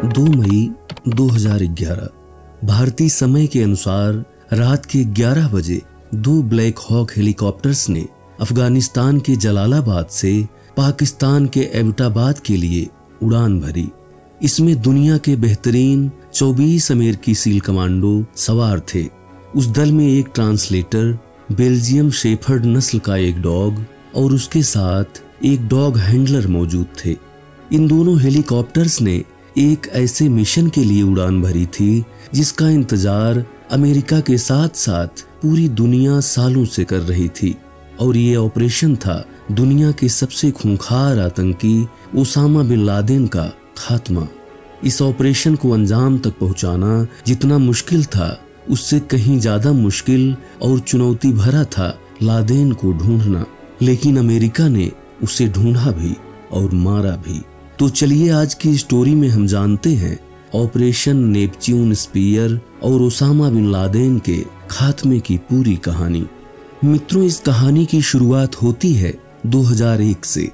2 मई 2011 भारतीय समय के अनुसार रात के 11 बजे 2 ब्लैक हॉक हेलीकॉप्टर्स ने अफगानिस्तान के जलालाबाद से पाकिस्तान के एबटाबाद के लिए उड़ान भरी। इसमें दुनिया के बेहतरीन 24 अमेरिकी सील कमांडो सवार थे। उस दल में एक ट्रांसलेटर, बेल्जियम शेफर्ड नस्ल का एक डॉग और उसके साथ एक डॉग हैंडलर मौजूद थे। इन दोनों हेलीकॉप्टर्स ने एक ऐसे मिशन के लिए उड़ान भरी थी जिसका इंतजार अमेरिका के साथ साथ पूरी दुनिया सालों से कर रही थी, और ये ऑपरेशन था दुनिया के सबसे खूंखार आतंकी ओसामा बिन लादेन का खात्मा। इस ऑपरेशन को अंजाम तक पहुंचाना जितना मुश्किल था, उससे कहीं ज्यादा मुश्किल और चुनौती भरा था लादेन को ढूंढना। लेकिन अमेरिका ने उसे ढूंढा भी और मारा भी। तो चलिए आज की स्टोरी में हम जानते हैं ऑपरेशन नेपच्यून स्पीयर और ओसामा बिन लादेन के खात्मे की पूरी कहानी। मित्रों, इस कहानी की शुरुआत होती है 2001 से।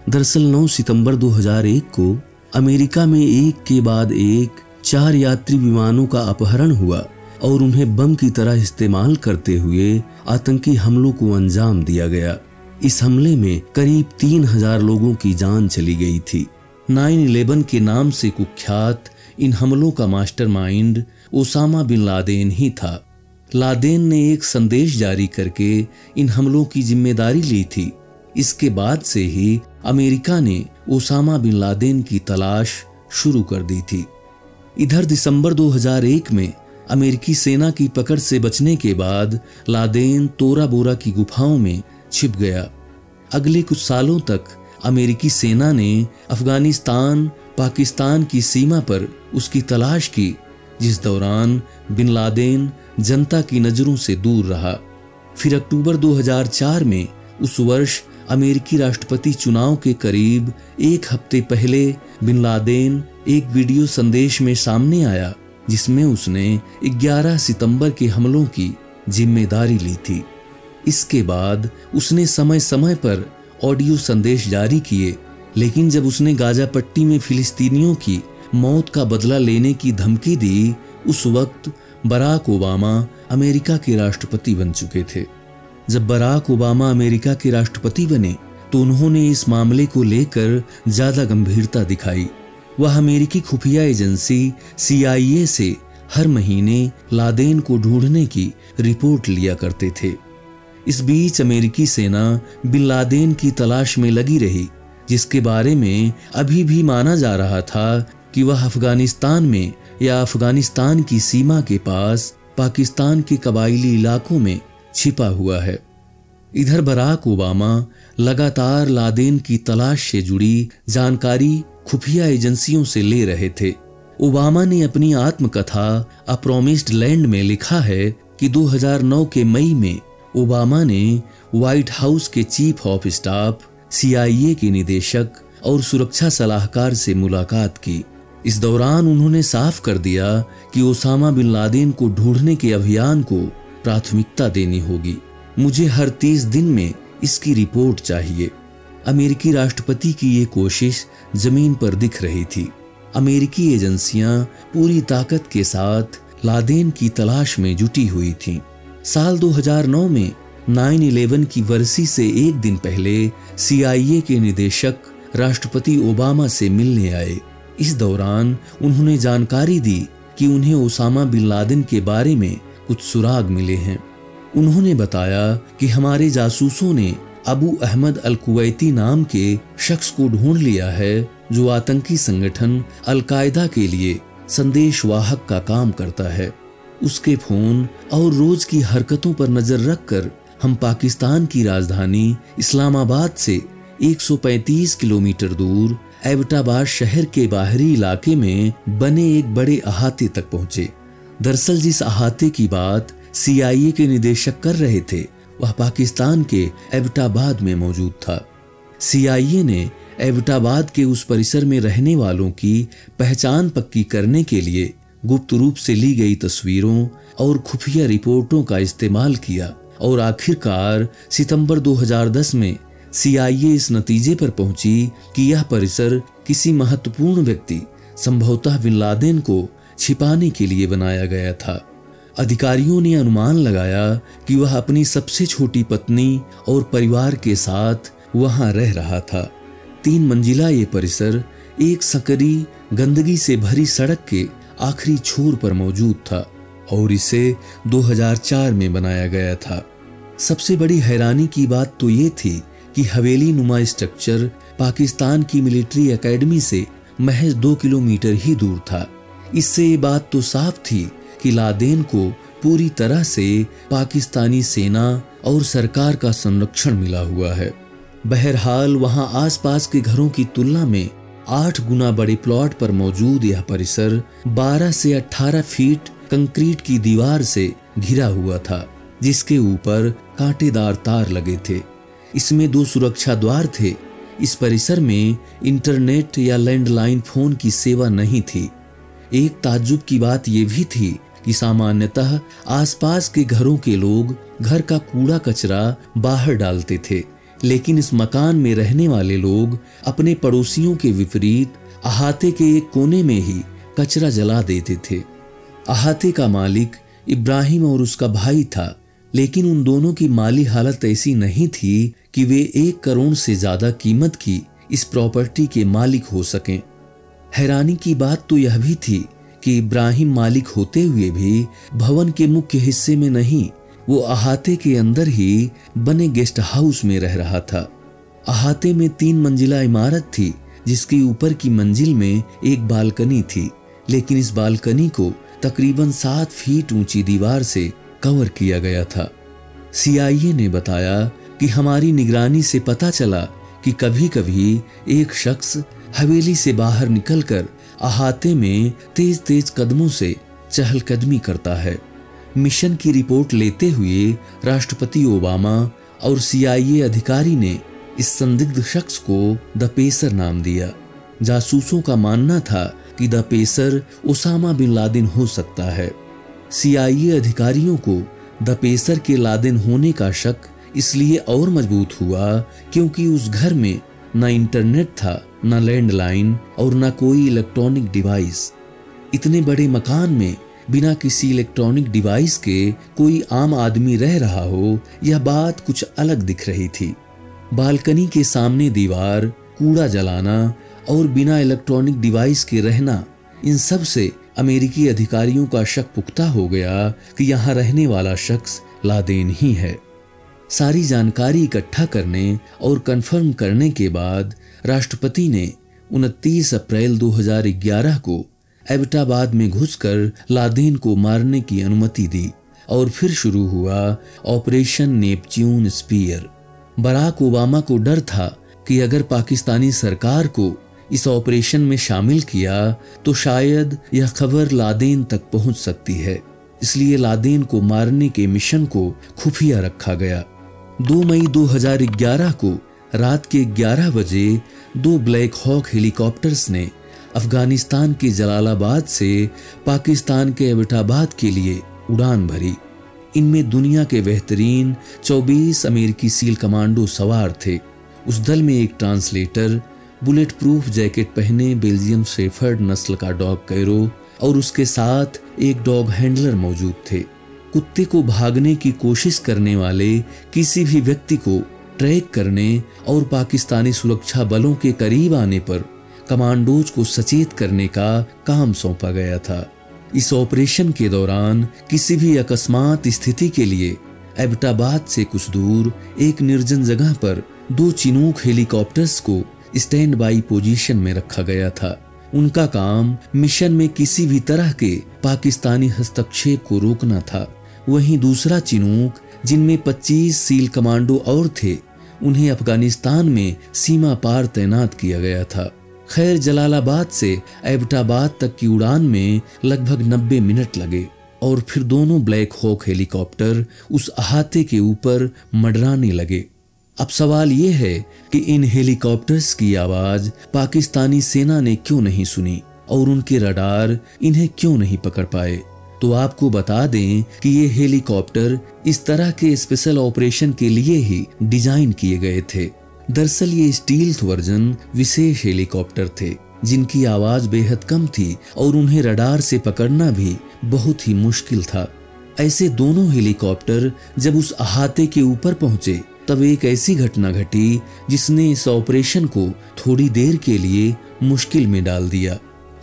दरअसल 9 सितंबर 2001 को अमेरिका में एक के बाद एक 4 यात्री विमानों का अपहरण हुआ और उन्हें बम की तरह इस्तेमाल करते हुए आतंकी हमलों को अंजाम दिया गया। इस हमले में करीब 3000 लोगों की जान चली गई थी। 9/11 के नाम से कुख्यात इन हमलों का मास्टरमाइंड ओसामा बिन लादेन ही था। लादेन ने एक संदेश जारी करके इन हमलों की जिम्मेदारी ली थी। इसके बाद से ही अमेरिका ने ओसामा बिन लादेन की तलाश शुरू कर दी थी। इधर दिसंबर 2001 में अमेरिकी सेना की पकड़ से बचने के बाद लादेन तोरा बोरा की गुफाओं में छिप गया। अगले कुछ सालों तक अमेरिकी सेना ने अफगानिस्तान पाकिस्तान की सीमा पर उसकी तलाश की, जिस दौरान बिन लादेन जनता की नजरों से दूर रहा। फिर अक्टूबर 2004 में उस वर्ष अमेरिकी राष्ट्रपति चुनाव के करीब 1 हफ्ते पहले बिन लादेन एक वीडियो संदेश में सामने आया, जिसमें उसने 11 सितंबर के हमलों की जिम्मेदारी ली थी। इसके बाद उसने समय समय पर ऑडियो संदेश जारी किए, लेकिन जब उसने गाजा पट्टी में फिलिस्तीनियों की मौत का बदला लेने की धमकी दी, उस वक्त बराक ओबामा अमेरिका के राष्ट्रपति बन चुके थे। जब बराक ओबामा अमेरिका के राष्ट्रपति बने तो उन्होंने इस मामले को लेकर ज्यादा गंभीरता दिखाई। वह अमेरिकी खुफिया एजेंसी CIA से हर महीने लादेन को ढूंढने की रिपोर्ट लिया करते थे। इस बीच अमेरिकी सेना बिन लादेन की तलाश में लगी रही, जिसके बारे में अभी भी माना जा रहा था कि वह अफगानिस्तान में या अफगानिस्तान की सीमा के पास पाकिस्तान के कबायली इलाकों में छिपा हुआ है। इधर बराक ओबामा लगातार लादेन की तलाश से जुड़ी जानकारी खुफिया एजेंसियों से ले रहे थे। ओबामा ने अपनी आत्मकथा अ प्रॉमिस्ड लैंड में लिखा है कि 2009 के मई में ओबामा ने व्हाइट हाउस के चीफ ऑफ स्टाफ, CIA के निदेशक और सुरक्षा सलाहकार से मुलाकात की। इस दौरान उन्होंने साफ कर दिया कि ओसामा बिन लादेन को ढूंढने के अभियान को प्राथमिकता देनी होगी। मुझे हर 30 दिन में इसकी रिपोर्ट चाहिए। अमेरिकी राष्ट्रपति की ये कोशिश जमीन पर दिख रही थी। अमेरिकी एजेंसियां पूरी ताकत के साथ लादेन की तलाश में जुटी हुई थीं। साल 2009 में 9/11 की बरसी से एक दिन पहले CIA के निदेशक राष्ट्रपति ओबामा से मिलने आए। इस दौरान उन्होंने जानकारी दी कि उन्हें ओसामा बिन लादेन के बारे में कुछ सुराग मिले हैं। उन्होंने बताया कि हमारे जासूसों ने अबू अहमद अल कुवैती नाम के शख्स को ढूंढ लिया है, जो आतंकी संगठन अल-कायदा के लिए संदेशवाहक का काम करता है। उसके फोन और रोज की हरकतों पर नजर रखकर हम पाकिस्तान की राजधानी इस्लामाबाद से 135 किलोमीटर दूर एबटाबाद शहर के बाहरी इलाके में बने एक बड़े अहाते तक पहुंचे। दरअसल जिस अहाते की बात CIA के निदेशक कर रहे थे, वह पाकिस्तान के एबटाबाद में मौजूद था। CIA ने एबटाबाद के उस परिसर में रहने वालों की पहचान पक्की करने के लिए गुप्त रूप से ली गई तस्वीरों और खुफिया रिपोर्टों का इस्तेमाल किया और आखिरकार सितंबर 2010 में CIA इस नतीजे पर पहुंची कि यह परिसर किसी महत्वपूर्ण व्यक्ति संभवतः बिन लादेन को छिपाने के लिए बनाया गया था। अधिकारियों ने अनुमान लगाया कि वह अपनी सबसे छोटी पत्नी और परिवार के साथ वहां रह रहा था। 3 मंजिला ये परिसर एक संकरी गंदगी से भरी सड़क के आखिरी छोर पर मौजूद था और इसे 2004 में बनाया गया था। सबसे बड़ी हैरानी की बात तो ये थी कि हवेली नुमा स्ट्रक्चर पाकिस्तान की मिलिट्री एकेडमी से महज 2 किलोमीटर ही दूर था। इससे ये बात तो साफ थी कि लादेन को पूरी तरह से पाकिस्तानी सेना और सरकार का संरक्षण मिला हुआ है। बहरहाल वहां आसपास के घरों की तुलना में 8 गुना बड़े प्लॉट पर मौजूद यह परिसर 12 से 18 फीट कंक्रीट की दीवार से घिरा हुआ था, जिसके ऊपर कांटेदार तार लगे थे। इसमें 2 सुरक्षा द्वार थे। इस परिसर में इंटरनेट या लैंडलाइन फोन की सेवा नहीं थी। एक ताज्जुब की बात यह भी थी कि सामान्यतः आसपास के घरों के लोग घर का कूड़ा कचरा बाहर डालते थे, लेकिन इस मकान में रहने वाले लोग अपने पड़ोसियों के विपरीत अहाते के एक कोने में ही कचरा जला देते थे। अहाते का मालिक इब्राहिम और उसका भाई था, लेकिन उन दोनों की माली हालत ऐसी नहीं थी कि वे 1 करोड़ से ज्यादा कीमत की इस प्रॉपर्टी के मालिक हो सकें। हैरानी की बात तो यह भी थी कि इब्राहिम मालिक होते हुए भी भवन के मुख्य हिस्से में नहीं, वो अहाते के अंदर ही बने गेस्ट हाउस में रह रहा था। अहाते में 3 मंजिला इमारत थी, जिसकी ऊपर की मंजिल में एक बालकनी थी, लेकिन इस बालकनी को तकरीबन 7 फीट ऊंची दीवार से कवर किया गया था। CIA ने बताया कि हमारी निगरानी से पता चला कि कभी कभी एक शख्स हवेली से बाहर निकलकर अहाते में तेज तेज कदमों से चहलकदमी करता है। मिशन की रिपोर्ट लेते हुए राष्ट्रपति ओबामा और CIA अधिकारी ने इस संदिग्ध शख्स को द पेसर नाम दिया। जासूसों का मानना था कि the pacer Osama bin Laden हो सकता है। CIA अधिकारियों को द पेसर के लादेन होने का शक इसलिए और मजबूत हुआ क्योंकि उस घर में न इंटरनेट था, न लैंडलाइन और न कोई इलेक्ट्रॉनिक डिवाइस। इतने बड़े मकान में बिना किसी इलेक्ट्रॉनिक डिवाइस के कोई आम आदमी रह रहा हो, यह बात कुछ अलग दिख रही थी। बालकनी के सामने दीवार, कूड़ा जलाना और बिना इलेक्ट्रॉनिक डिवाइस के रहना, इन सब से अमेरिकी अधिकारियों का शक पुख्ता हो गया कि यहाँ रहने वाला शख्स लादेन ही है। सारी जानकारी इकट्ठा करने और कंफर्म करने के बाद राष्ट्रपति ने 29 अप्रैल 2011 को एबटाबाद में घुसकर लादेन को मारने की अनुमति दी और फिर शुरू हुआ operation Neptune spear. Barack Obama को डर था कि अगर पाकिस्तानी सरकार को इस ऑपरेशन में शामिल किया तो शायद यह खबर लादेन तक पहुंच सकती है, इसलिए लादेन को मारने के मिशन को खुफिया रखा गया। 2 मई 2011 को रात के 11 बजे 2 ब्लैक हॉक हेलीकॉप्टर्स ने अफगानिस्तान के जलालाबाद से पाकिस्तान के एबटाबाद के लिए उड़ान भरी। इनमें दुनिया के बेहतरीन 24 अमेरिकी सील कमांडो सवार थे। उस दल में एक ट्रांसलेटर, बुलेट प्रूफ जैकेट पहने बेल्जियम शेफर्ड नस्ल का डॉग कैरो और उसके साथ एक डॉग हैंडलर मौजूद थे। कुत्ते को भागने की कोशिश करने वाले किसी भी व्यक्ति को ट्रैक करने और पाकिस्तानी सुरक्षा बलों के करीब आने पर कमांडोज को सचेत करने का काम सौंपा गया था। इस ऑपरेशन के दौरान किसी भी अकस्मात स्थिति के लिए एबटाबाद से कुछ दूर एक निर्जन जगह पर 2 चिनूक हेलीकॉप्टर्स को स्टैंड बाई पोजीशन में रखा गया था। उनका काम मिशन में किसी भी तरह के पाकिस्तानी हस्तक्षेप को रोकना था। वहीं दूसरा चिनूक, जिनमें 25 सील कमांडो और थे, उन्हें अफगानिस्तान में सीमा पार तैनात किया गया था। खैर, जलालाबाद से एबटाबाद तक की उड़ान में लगभग 90 मिनट लगे और फिर दोनों ब्लैक हॉक हेलीकॉप्टर उस अहाते के ऊपर मंडराने लगे। अब सवाल यह है कि इन हेलीकॉप्टर्स की आवाज पाकिस्तानी सेना ने क्यों नहीं सुनी और उनके रडार इन्हें क्यों नहीं पकड़ पाए। तो आपको बता दें कि ये हेलीकॉप्टर इस तरह के स्पेशल ऑपरेशन के लिए ही डिजाइन किए गए थे। दरअसल ये स्टील्थ वर्जन विशेष हेलीकॉप्टर थे जिनकी आवाज बेहद कम थी और उन्हें रडार से पकड़ना भी बहुत ही मुश्किल था। ऐसे दोनों हेलीकॉप्टर जब उस अहाते के ऊपर पहुंचे तब एक ऐसी घटना घटी जिसने इस ऑपरेशन को थोड़ी देर के लिए मुश्किल में डाल दिया।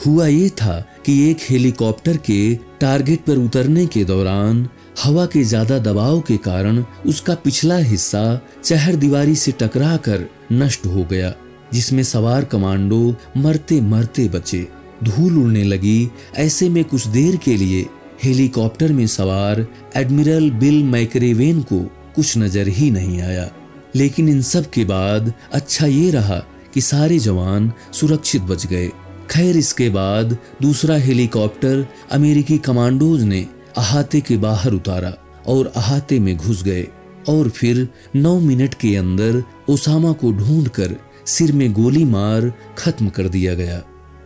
हुआ ये था कि एक हेलीकॉप्टर के टारगेट पर उतरने के दौरान हवा के ज्यादा दबाव के कारण उसका पिछला हिस्सा चहरदीवारी से टकराकर नष्ट हो गया, जिसमें सवार कमांडो मरते मरते बचे। धूल उड़ने लगी। ऐसे में कुछ देर के लिए हेलीकॉप्टर में सवार एडमिरल बिल मैकरेवेन को कुछ नजर ही नहीं आया। लेकिन इन सब के बाद अच्छा ये रहा कि सारे जवान सुरक्षित बच गए। खैर, इसके बाद दूसरा हेलीकॉप्टर अमेरिकी कमांडोज ने अहाते के बाहर उतारा और अहाते में घुस गए और फिर 9 मिनट के अंदर ओसामा को ढूंढकर सिर में गोली मार खत्म कर दिया गया।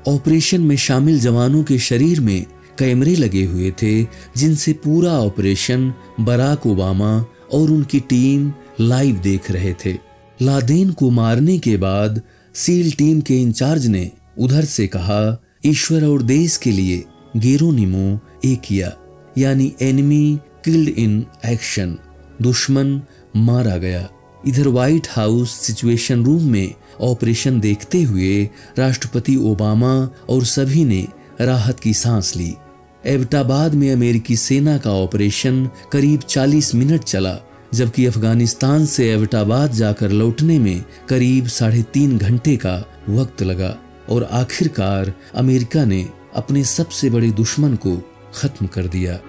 ऑपरेशन में शामिल जवानों के शरीर में कैमरे लगे हुए थे, जिनसे पूरा ऑपरेशन बराक ओबामा और उनकी टीम लाइव देख रहे थे। लादेन को मारने के बाद सील टीम के इंचार्ज ने उधर से कहा, ईश्वर और देश के लिए गेरोनिमो ए किया, यानी एनिमी किल्ड इन एक्शन, दुश्मन मारा गया। इधर व्हाइट हाउस सिचुएशन रूम में ऑपरेशन देखते हुए राष्ट्रपति ओबामा और सभी ने राहत की सांस ली। एबटाबाद में अमेरिकी सेना का ऑपरेशन करीब 40 मिनट चला, जबकि अफगानिस्तान से एबटाबाद जाकर लौटने में करीब 3.5 घंटे का वक्त लगा और आखिरकार अमेरिका ने अपने सबसे बड़े दुश्मन को खत्म कर दिया।